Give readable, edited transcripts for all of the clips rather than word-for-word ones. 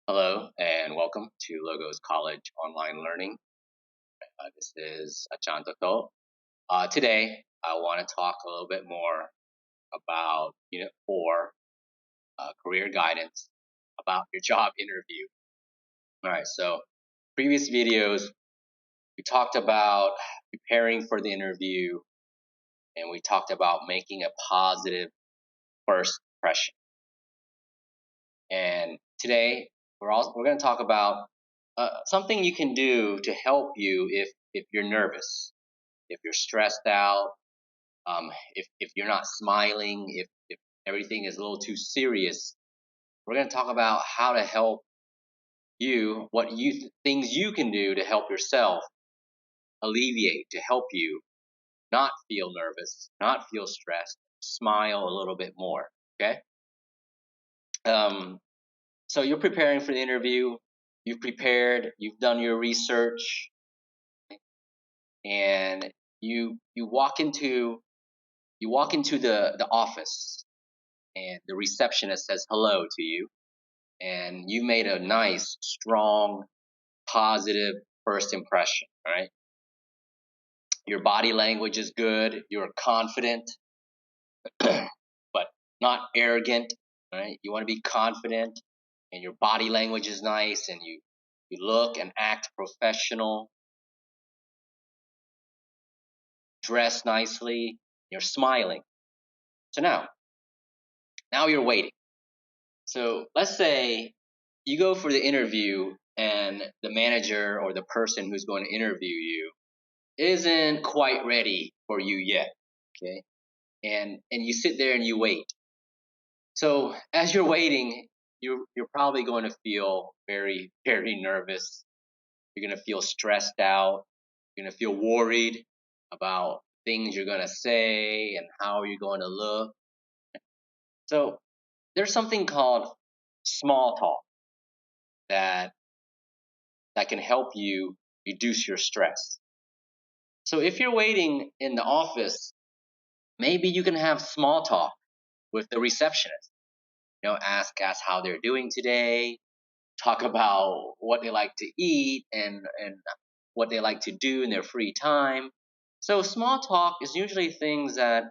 Hello and welcome to Logos College Online Learning. This is Achantato. Today, I want to talk a little bit more about Unit 4, Career Guidance, about your job interview. All right, so previous videos, we talked about preparing for the interview, and we talked about making a positive first impression. And today, we're going to talk about something you can do to help you if you're nervous, if you're stressed out, if you're not smiling, if everything is a little too serious. We're going to talk about how to help you, things you can do to help yourself alleviate, to help you not feel nervous, not feel stressed, smile a little bit more. Okay. So you're preparing for the interview. You've prepared. You've done your research, and you walk into the office, and the receptionist says hello to you, and you made a nice, strong, positive first impression. All right. Your body language is good. You're confident, but not arrogant. All right. You want to be confident, and your body language is nice, and you look and act professional, dress nicely, you're smiling. So now you're waiting. So let's say you go for the interview and the manager or the person who's going to interview you isn't quite ready for you yet. Okay. And you sit there and you wait. So as you're waiting, you're probably going to feel very, very nervous. You're going to feel stressed out. You're going to feel worried about things you're going to say and how you're going to look. So there's something called small talk that can help you reduce your stress. So if you're waiting in the office, maybe you can have small talk with the receptionist. Ask how they're doing today, talk about what they like to eat and what they like to do in their free time. So small talk is usually things that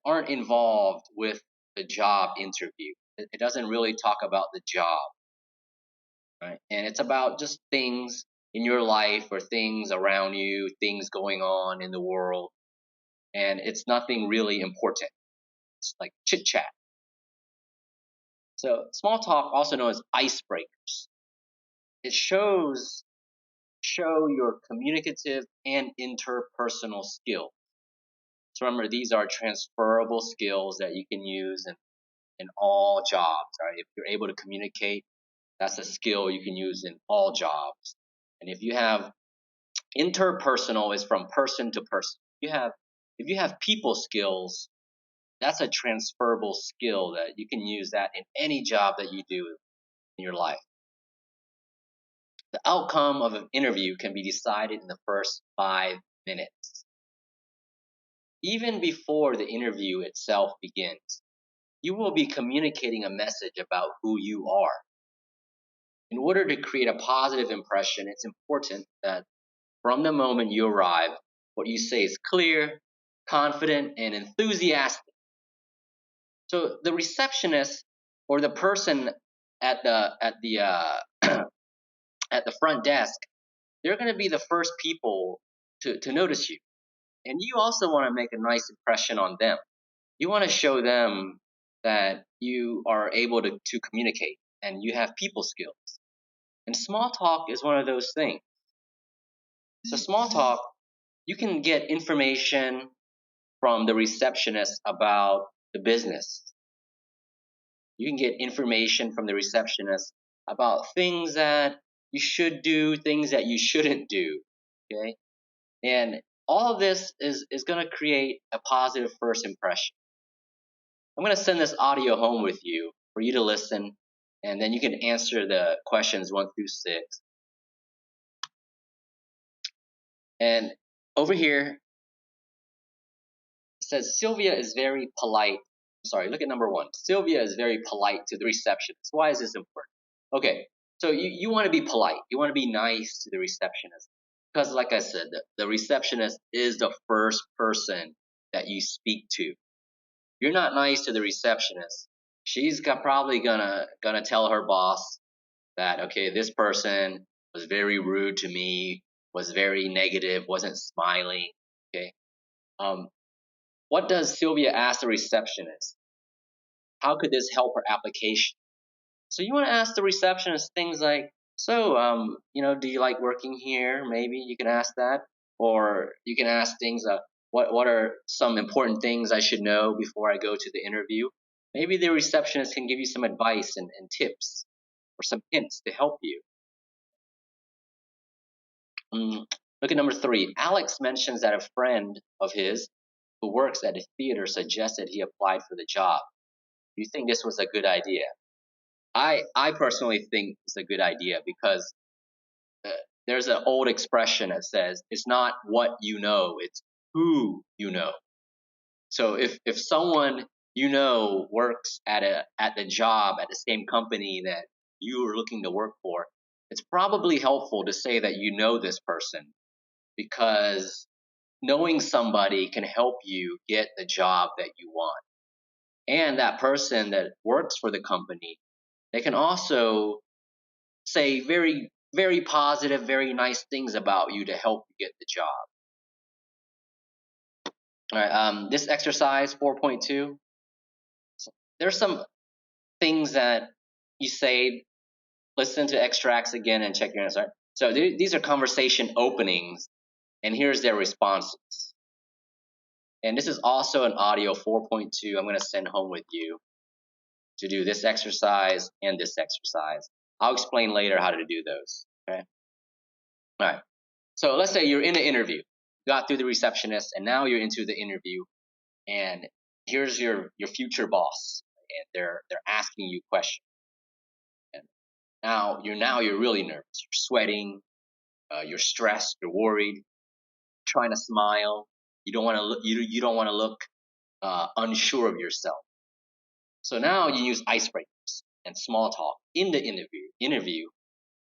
aren't involved with the job interview. It doesn't really talk about the job, right? And it's about just things in your life or things around you, things going on in the world, and it's nothing really important. It's like chit chat. So small talk, also known as icebreakers, it show your communicative and interpersonal skills. So remember, these are transferable skills that you can use in all jobs. Right? If you're able to communicate, that's a skill you can use in all jobs. And if you have interpersonal, is from person to person. If you have people skills, that's a transferable skill that you can use that in any job that you do in your life. The outcome of an interview can be decided in the first 5 minutes. Even before the interview itself begins, you will be communicating a message about who you are. In order to create a positive impression, it's important that from the moment you arrive, what you say is clear, confident, and enthusiastic. So the receptionist or the person at the at the front desk, they're going to be the first people to notice you. And you also want to make a nice impression on them. You want to show them that you are able to communicate and you have people skills. And small talk is one of those things. So small talk, you can get information from the receptionist about the business. You can get information from the receptionist about things that you should do, things that you shouldn't do. Okay? And all of this is going to create a positive first impression. I'm going to send this audio home with you for you to listen, and then you can answer the questions 1 through 6. And over here, it says Sylvia is very polite. Sorry, look at number 1. Sylvia is very polite to the receptionist. Why is this important? Okay, So you want to be polite. You want to be nice to the receptionist because, like I said, the receptionist is the first person that you speak to. If you're not nice to the receptionist, she's probably gonna tell her boss that, okay, this person was very rude to me, was very negative, wasn't smiling. Okay, um, what does Sylvia ask the receptionist? How could this help her application? So you want to ask the receptionist things like, so, do you like working here? Maybe you can ask that, or you can ask things, what are some important things I should know before I go to the interview? Maybe the receptionist can give you some advice and tips or some hints to help you. Look at number 3. Alex mentions that a friend of his who works at a theater suggested he applied for the job. Do you think this was a good idea? I personally think it's a good idea because uh, there's an old expression that says it's not what you know, it's who you know. So if someone works at the job at the same company that you are looking to work for, it's probably helpful to say that you know this person because knowing somebody can help you get the job that you want. And that person that works for the company, they can also say very, very positive, very nice things about you to help you get the job. All right, this exercise 4.2, there's some things that you say, listen to extracts again and check your answer. Right? So these are conversation openings, and here's their responses. And this is also an audio 4.2 I'm going to send home with you to do this exercise and this exercise. I'll explain later how to do those. Okay. All right. So let's say you're in an interview, you got through the receptionist, and now you're into the interview, and here's your future boss, and they're asking you questions. And now you're really nervous. You're sweating. You're stressed. You're worried. Trying to smile. You don't want to look. You don't want to look unsure of yourself. So now you use icebreakers and small talk in the interview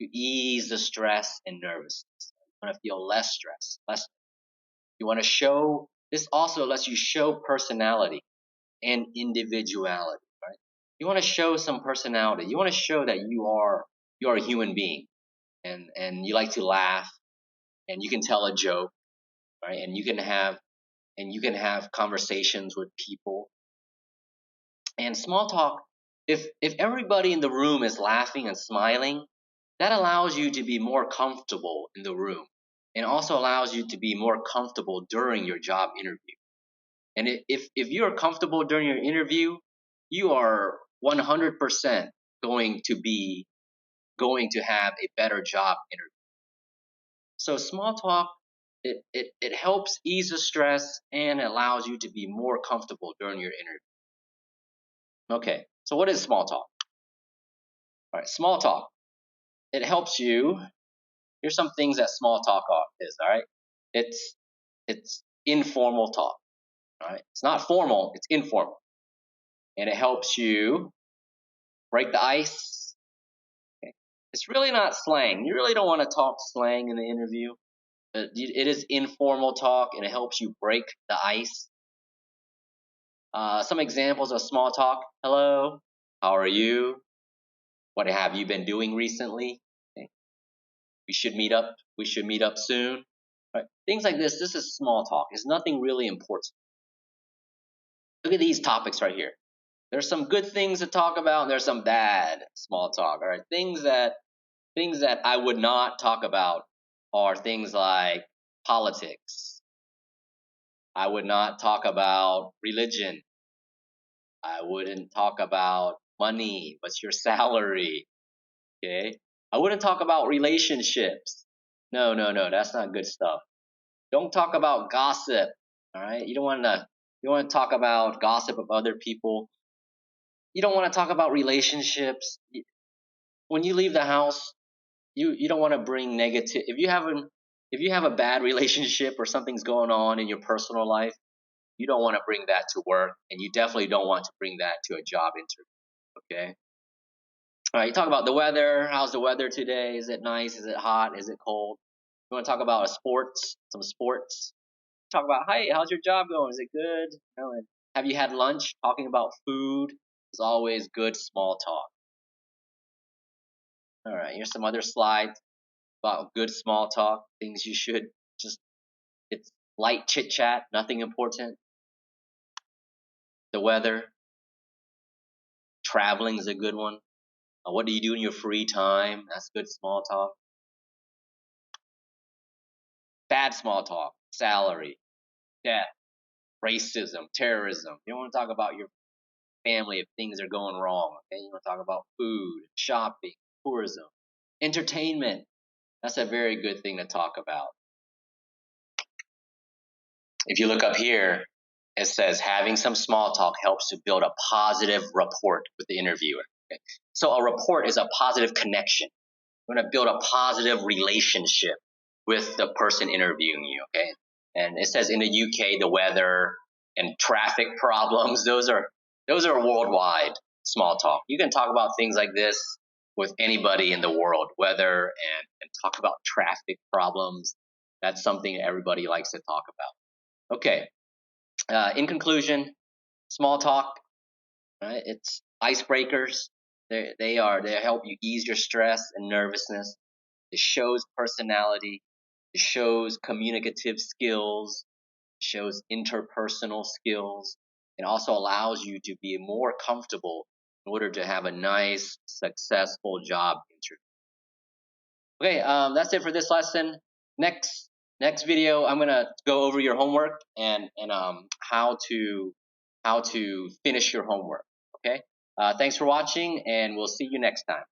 to ease the stress and nervousness. You want to feel less stress, less. You want to show. This also lets you show personality and individuality, right? You want to show some personality. You want to show that you are a human being, and you like to laugh, and you can tell a joke, right? And you can have conversations with people. And small talk, if everybody in the room is laughing and smiling, that allows you to be more comfortable in the room, and also allows you to be more comfortable during your job interview. And if you're comfortable during your interview, you are 100% going to have a better job interview. So small talk, it helps ease the stress and allows you to be more comfortable during your interview. Okay, so what is small talk? All right, small talk. It helps you. Here's some things that small talk is. All right, it's informal talk. All right, it's not formal. It's informal, and it helps you break the ice. Okay. It's really not slang. You really don't want to talk slang in the interview. It is informal talk, and it helps you break the ice. Some examples of small talk. Hello, how are you? What have you been doing recently? Okay. We should meet up. We should meet up soon. Right? Things like this. This is small talk. It's nothing really important. Look at these topics right here. There's some good things to talk about, and there's some bad small talk. All right, things that I would not talk about are things like politics. I would not talk about religion. I wouldn't talk about money. What's your salary? Okay. I wouldn't talk about relationships. No, no, no. That's not good stuff. Don't talk about gossip. All right. You don't want to talk about gossip of other people. You don't want to talk about relationships. When you leave the house, you don't want to bring negative. If you have a bad relationship or something's going on in your personal life, you don't want to bring that to work, and you definitely don't want to bring that to a job interview. Okay. All right, you talk about the weather. How's the weather today? Is it nice? Is it hot? Is it cold? You want to talk about sports? Some sports. Talk about, hey, how's your job going? Is it good? And have you had lunch? Talking about food is always good small talk. All right, here's some other slides about good small talk. Things you should just, it's light chit chat, nothing important. The weather. Traveling is a good one. What do you do in your free time? That's good small talk. Bad small talk. Salary, death, racism, terrorism. You don't want to talk about your family if things are going wrong. Okay, you want to talk about food, shopping, tourism, entertainment. That's a very good thing to talk about. If you look up here, it says having some small talk helps to build a positive rapport with the interviewer. Okay? So a rapport is a positive connection. You're going to build a positive relationship with the person interviewing you. Okay, and it says in the UK, the weather and traffic problems, those are worldwide small talk. You can talk about things like this with anybody in the world, weather and talk about traffic problems. That's something everybody likes to talk about. Okay, in conclusion, small talk, right? It's icebreakers. They help you ease your stress and nervousness. It shows personality. It shows communicative skills. It shows interpersonal skills. It also allows you to be more comfortable in order to have a nice, successful job interview. Okay, that's it for this lesson. Next video, I'm gonna go over your homework and how to finish your homework. Okay, thanks for watching, and we'll see you next time.